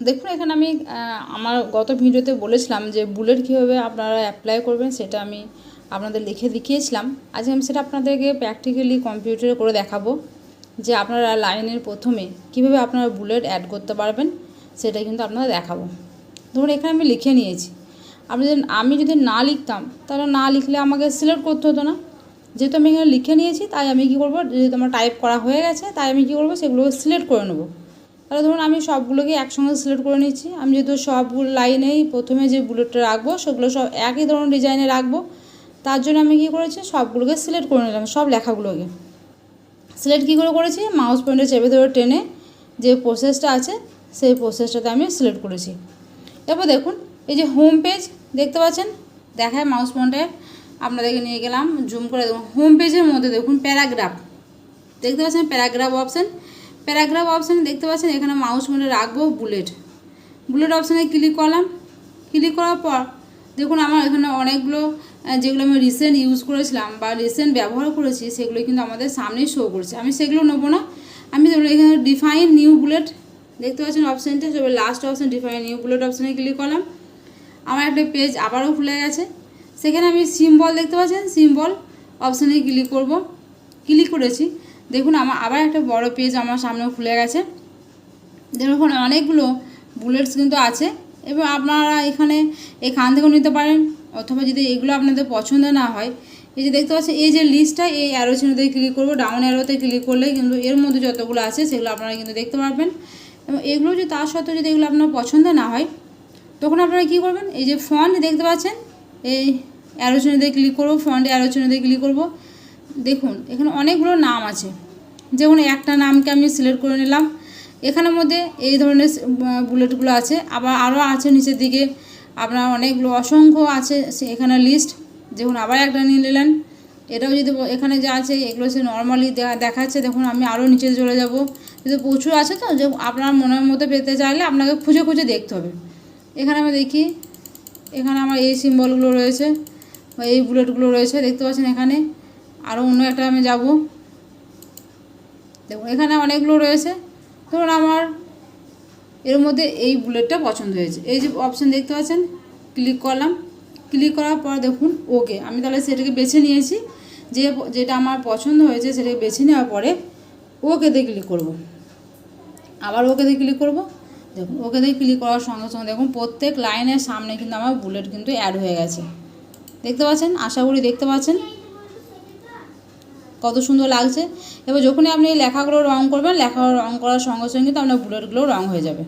দেখুন এখানে আমি আমার গত ভিডিওতে বলেছিলাম যে বুলেট কীভাবে আপনারা অ্যাপ্লাই করবেন সেটা আমি আপনাদের লিখে দেখিয়েছিলাম। আজকে আমি সেটা আপনাদেরকে প্র্যাকটিক্যালি কম্পিউটারে করে দেখাবো যে আপনারা লাইনের প্রথমে কীভাবে আপনারা বুলেট অ্যাড করতে পারবেন সেটা কিন্তু আপনারা দেখাবো। ধরুন এখানে আমি লিখে নিয়েছি, আমি যদি না লিখতাম তাহলে না লিখলে আমাকে সিলেক্ট করতে হতো না। যেহেতু আমি এখানে লিখে নিয়েছি তাই আমি কী করবো, যেহেতু আমার টাইপ করা হয়ে গেছে তাই আমি কী করবো, সেগুলোকে সিলেক্ট করে নেবো। তাহলে ধরুন আমি সবগুলোকে একসঙ্গে সিলেক্ট করে নিচ্ছি। আমি যেহেতু সবগুলো লাইনেই প্রথমে যে বুলেটটা রাখবো সেগুলো সব একই ধরনের ডিজাইনে রাখবো, তার জন্য আমি কী করেছি, সবগুলোকে সিলেক্ট করে নিলাম। সব লেখাগুলোকে সিলেক্ট কী করে করেছি, মাউস পয়েন্টে চেপে ধরে টেনে যে প্রসেসটা আছে সেই প্রসেসটাতে আমি সিলেক্ট করেছি। এরপর দেখুন এই যে হোম পেজ দেখতে পাচ্ছেন, দেখায় মাউস পয়েন্টে আপনাদেরকে নিয়ে গেলাম, জুম করে দেখুন হোম পেজের মধ্যে দেখুন প্যারাগ্রাফ দেখতে পাচ্ছেন, প্যারাগ্রাফ অপশানে দেখতে পাচ্ছেন এখানে মাউস পয়েন্টে রাখবো বুলেট অপশানে ক্লিক করলাম। ক্লিক করার পর দেখুন আমার এখানে অনেকগুলো যেগুলো আমি রিসেন্ট ইউজ করেছিলাম বা রিসেন্ট ব্যবহার করেছি সেগুলো কিন্তু আমাদের সামনেই শো করছে। আমি সেগুলো নেবো না, আমি এখানে ডিফাইন নিউ বুলেট দেখতে পাচ্ছেন অপশানটা, তবে last option define new bullet অপশানে ক্লিক করলাম। আমার একটা পেজ আবারও খুলে গেছে, সেখানে আমি সিম্বল দেখতে পাচ্ছেন, সিম্বল অপশানে ক্লিক করেছি। দেখুন আমার আবার একটা বড় পেজ আমার সামনে খুলে গেছে। দেখুন অনেকগুলো বুলেটস কিন্তু আছে এবং আপনারা এখান থেকেও নিতে পারেন, অথবা যদি এগুলো আপনাদের পছন্দ না হয়, এই যে দেখতে পাচ্ছেন এই যে লিস্টটা, এই অ্যারো চিহ্নতে ক্লিক করবো, ডাউন অ্যারোতে ক্লিক করলে কিন্তু এর মধ্যে যতগুলো আছে সেগুলো আপনারা কিন্তু দেখতে পারবেন। এবং এগুলো যদি তার সত্ত্বেও যদি এগুলো আপনার পছন্দ না হয় তখন আপনারা কী করবেন, এই যে ফন্ট দেখতে পাচ্ছেন, এই অ্যারো চিহ্নতে ক্লিক করবো, ফন্টে অ্যারো চিহ্নতে ক্লিক করবো। দেখুন এখানে অনেকগুলো নাম আছে, যেমন একটা নামকে আমি সিলেক্ট করে নিলাম। এখানের মধ্যে এই ধরনের বুলেটগুলো আছে, আবার আরও আছে নিচের দিকে আপনার অনেকগুলো অসংখ্য আছে এখানে লিস্ট। দেখুন আবার একটা নিয়ে নিলেন, এটাও যদি এখানে যা আছে এগুলো সে নর্মালি দেখাচ্ছে। দেখুন আমি আরও নিচে চলে যাব, যদি প্রচুর আছে তো যে আপনার মনের মতো পেতে চাইলে আপনাকে খুঁজে খুঁজে দেখতে হবে। এখানে আমি দেখি, এখানে আমার এই সিম্বলগুলো রয়েছে বা এই বুলেটগুলো রয়েছে দেখতে পাচ্ছেন। এখানে আরও অন্য একটা আমি যাব, দেখুন এখানে অনেকগুলো রয়েছে। ধরুন আমার এর মধ্যে এই বুলেটটা পছন্দ হয়েছে, এই যে অপশান দেখতে পাচ্ছেন, ক্লিক করলাম। ক্লিক করার পর দেখুন ওকে, আমি তাহলে সেটাকে বেছে নিয়েছি, যেটা আমার পছন্দ হয়েছে সেটাকে বেছে নেওয়ার পরে ওকেতে ক্লিক করব। আবার ওকেতে ক্লিক করব। দেখুন ওকেতে ক্লিক করার সঙ্গে সঙ্গে দেখুন প্রত্যেক লাইনের সামনে কিন্তু আমার বুলেট কিন্তু অ্যাড হয়ে গেছে দেখতে পাচ্ছেন। আশা করি দেখতে পাচ্ছেন কত সুন্দর লাগছে। এবার যখনই আপনি এই লেখাগুলো রং করবেন, লেখা রং করার সঙ্গে সঙ্গে কিন্তু আপনার বুলেটগুলো রং হয়ে যাবে।